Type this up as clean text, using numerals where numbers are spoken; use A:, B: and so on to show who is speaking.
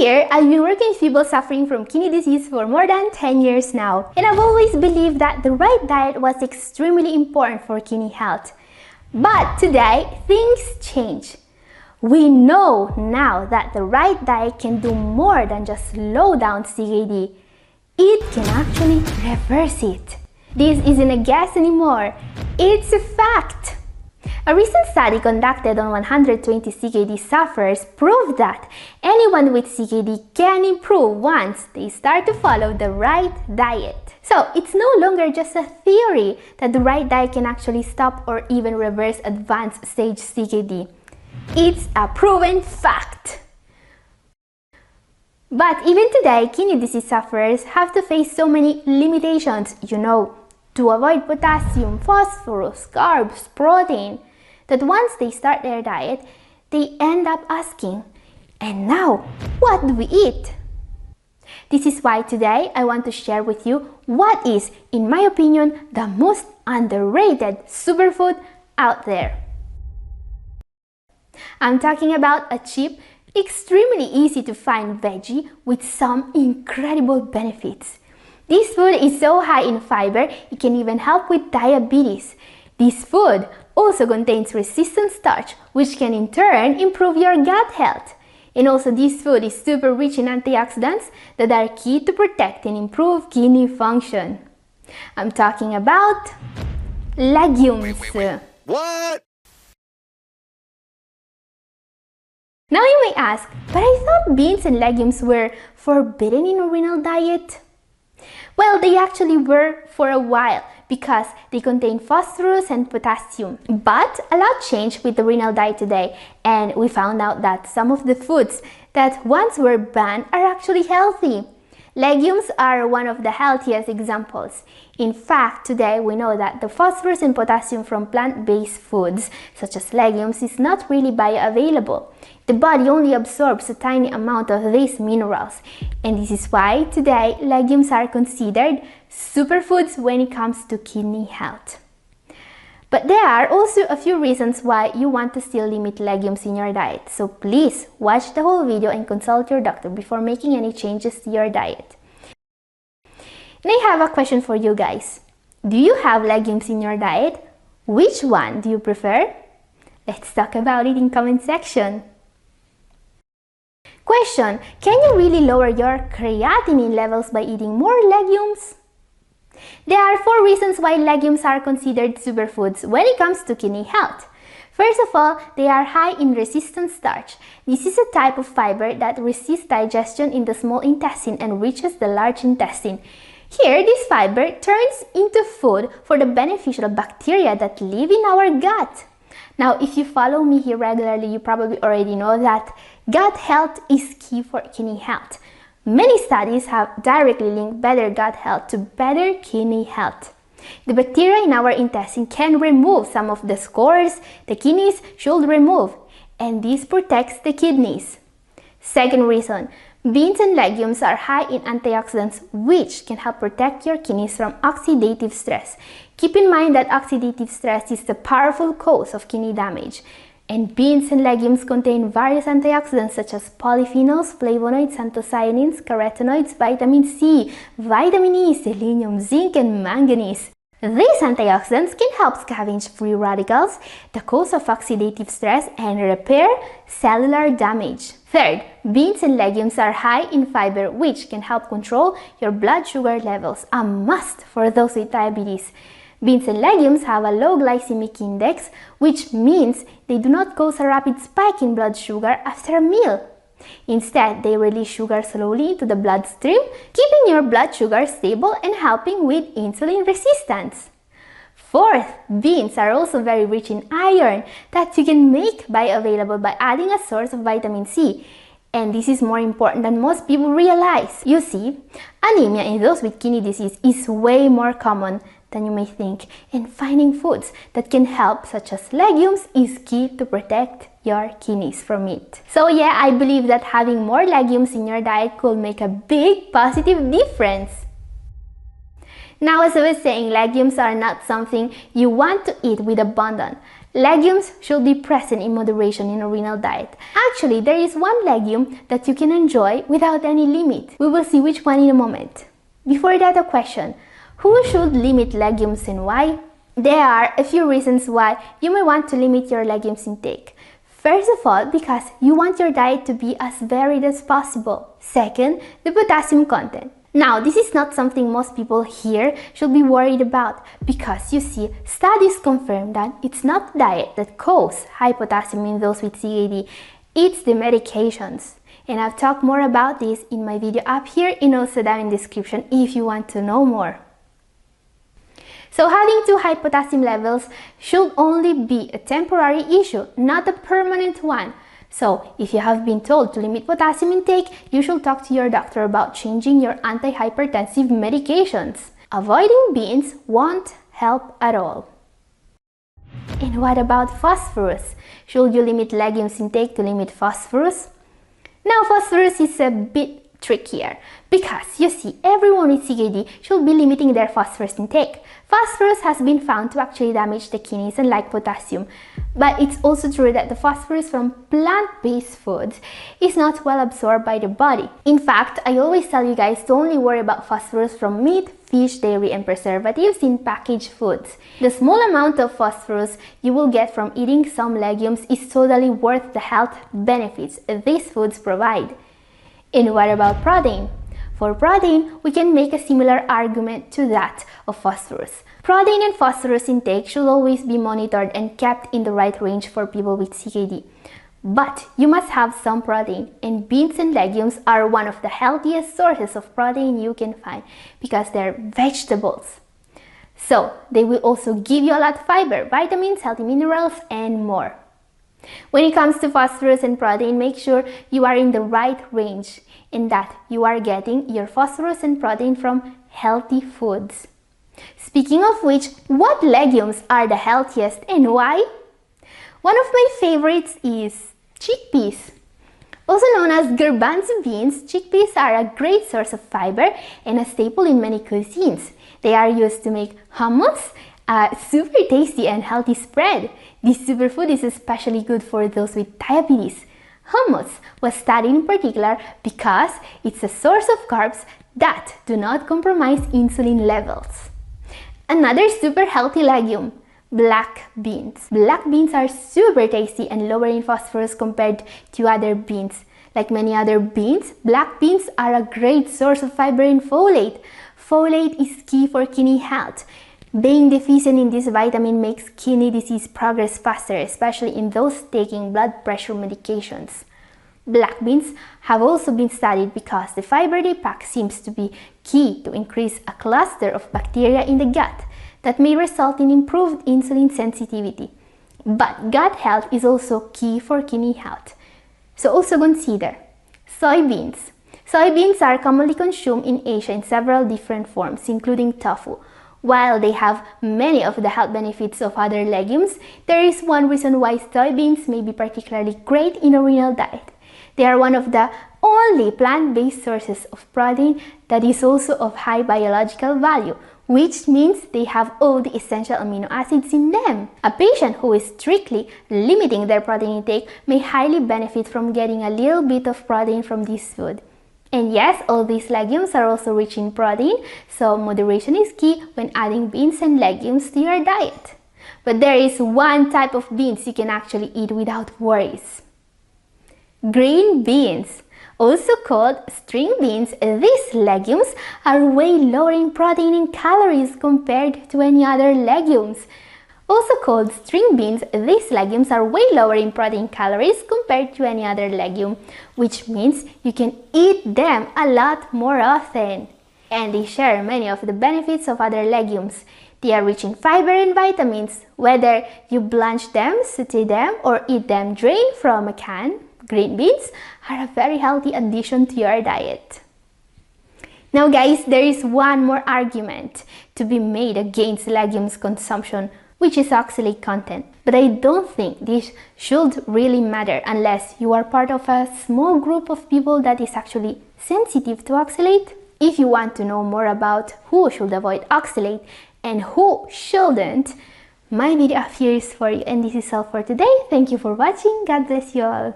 A: Here, I've been working with people suffering from kidney disease for more than 10 years now, and I've always believed that the right diet was extremely important for kidney health. But today, things change. We know now that the right diet can do more than just slow down CKD. It can actually reverse it. This isn't a guess anymore, it's a fact. A recent study conducted on 120 CKD sufferers proved that anyone with CKD can improve once they start to follow the right diet. So it's no longer just a theory that the right diet can actually stop or even reverse advanced stage CKD. It's a proven fact. But even today, kidney disease sufferers have to face so many limitations, to avoid potassium, phosphorus, carbs, protein, that once they start their diet, they end up asking, and now, what do we eat? This is why today I want to share with you what is, in my opinion, the most underrated superfood out there. I'm talking about a cheap, extremely easy to find veggie with some incredible benefits. This food is so high in fiber, it can even help with diabetes. This food also contains resistant starch, which can in turn improve your gut health. And also this food is super rich in antioxidants that are key to protect and improve kidney function. I'm talking about legumes.
B: What?
A: Now you may ask, but I thought beans and legumes were forbidden in a renal diet? Well, they actually were for a while because they contain phosphorus and potassium. But a lot changed with the renal diet today, and we found out that some of the foods that once were banned are actually healthy. Legumes are one of the healthiest examples. In fact, today we know that the phosphorus and potassium from plant-based foods, such as legumes, is not really bioavailable. The body only absorbs a tiny amount of these minerals, and this is why today legumes are considered superfoods when it comes to kidney health. But there are also a few reasons why you want to still limit legumes in your diet, so please watch the whole video and consult your doctor before making any changes to your diet. And I have a question for you guys. Do you have legumes in your diet? Which one do you prefer? Let's talk about it in comment section. Question: can you really lower your creatinine levels by eating more legumes? There are 4 reasons why legumes are considered superfoods when it comes to kidney health. First of all, they are high in resistant starch. This is a type of fiber that resists digestion in the small intestine and reaches the large intestine. Here, this fiber turns into food for the beneficial bacteria that live in our gut. Now, if you follow me here regularly, you probably already know that gut health is key for kidney health. Many studies have directly linked better gut health to better kidney health. The bacteria in our intestine can remove some of the scores the kidneys should remove, and this protects the kidneys. Second reason, beans and legumes are high in antioxidants, which can help protect your kidneys from oxidative stress. Keep in mind that oxidative stress is the powerful cause of kidney damage. And beans and legumes contain various antioxidants such as polyphenols, flavonoids, anthocyanins, carotenoids, vitamin C, vitamin E, selenium, zinc, and manganese. These antioxidants can help scavenge free radicals, the cause of oxidative stress, and repair cellular damage. Third, beans and legumes are high in fiber, which can help control your blood sugar levels, a must for those with diabetes. Beans and legumes have a low glycemic index, which means they do not cause a rapid spike in blood sugar after a meal. Instead, they release sugar slowly into the bloodstream, keeping your blood sugar stable and helping with insulin resistance. Fourth, beans are also very rich in iron that you can make bioavailable by adding a source of vitamin C. And this is more important than most people realize. You see, anemia in those with kidney disease is way more common than you may think, and finding foods that can help, such as legumes, is key to protect your kidneys from it. So yeah, I believe that having more legumes in your diet could make a big positive difference. Now, as I was saying, legumes are not something you want to eat with abundance. Legumes should be present in moderation in a renal diet. Actually, there is one legume that you can enjoy without any limit. We will see which one in a moment. Before that, a question. Who should limit legumes and why? There are a few reasons why you may want to limit your legumes intake. First of all, because you want your diet to be as varied as possible. Second, the potassium content. Now, this is not something most people here should be worried about because you see, studies confirm that it's not diet that causes high potassium in those with CKD, it's the medications. And I've talked more about this in my video up here and also down in the description if you want to know more. So having too high potassium levels should only be a temporary issue, not a permanent one. So, if you have been told to limit potassium intake, you should talk to your doctor about changing your antihypertensive medications. Avoiding beans won't help at all. And what about phosphorus? Should you limit legumes intake to limit phosphorus? Now, phosphorus is a bit trickier because you see, everyone with CKD should be limiting their phosphorus intake. Phosphorus has been found to actually damage the kidneys unlike potassium, but it's also true that the phosphorus from plant-based foods is not well absorbed by the body. In fact, I always tell you guys to only worry about phosphorus from meat, fish, dairy, and preservatives in packaged foods. The small amount of phosphorus you will get from eating some legumes is totally worth the health benefits these foods provide. And what about protein? For protein, we can make a similar argument to that of phosphorus. Protein and phosphorus intake should always be monitored and kept in the right range for people with CKD. But you must have some protein, and beans and legumes are one of the healthiest sources of protein you can find because they're vegetables. So, they will also give you a lot of fiber, vitamins, healthy minerals, and more. When it comes to phosphorus and protein, make sure you are in the right range and that you are getting your phosphorus and protein from healthy foods. Speaking of which, what legumes are the healthiest and why? One of my favorites is chickpeas. Also known as garbanzo beans, chickpeas are a great source of fiber and a staple in many cuisines. They are used to make hummus, a super tasty and healthy spread. This superfood is especially good for those with diabetes. Hummus was studied in particular because it's a source of carbs that do not compromise insulin levels. Another super healthy legume, black beans. Black beans are super tasty and lower in phosphorus compared to other beans. Like many other beans, black beans are a great source of fiber and folate. Folate is key for kidney health. Being deficient in this vitamin makes kidney disease progress faster, especially in those taking blood pressure medications. Black beans have also been studied because the fiber they pack seems to be key to increase a cluster of bacteria in the gut that may result in improved insulin sensitivity. But gut health is also key for kidney health. So also consider soybeans. Soybeans are commonly consumed in Asia in several different forms, including tofu. While they have many of the health benefits of other legumes, there is one reason why soybeans may be particularly great in a renal diet. They are one of the only plant-based sources of protein that is also of high biological value, which means they have all the essential amino acids in them. A patient who is strictly limiting their protein intake may highly benefit from getting a little bit of protein from this food. And yes, all these legumes are also rich in protein, so moderation is key when adding beans and legumes to your diet. But there is one type of beans you can actually eat without worries. Green beans, also called string beans, these legumes are way lower in protein and calories compared to any other legumes. Also called string beans, these legumes are way lower in protein calories compared to any other legume, which means you can eat them a lot more often. And they share many of the benefits of other legumes. They are rich in fiber and vitamins. Whether you blanch them, saute them, or eat them drained from a can, green beans are a very healthy addition to your diet. Now guys, there is one more argument to be made against legumes consumption, which is oxalate content. But I don't think this should really matter unless you are part of a small group of people that is actually sensitive to oxalate. If you want to know more about who should avoid oxalate and who shouldn't, My video up here is for you, and this is all for today. Thank you for watching. God bless you all.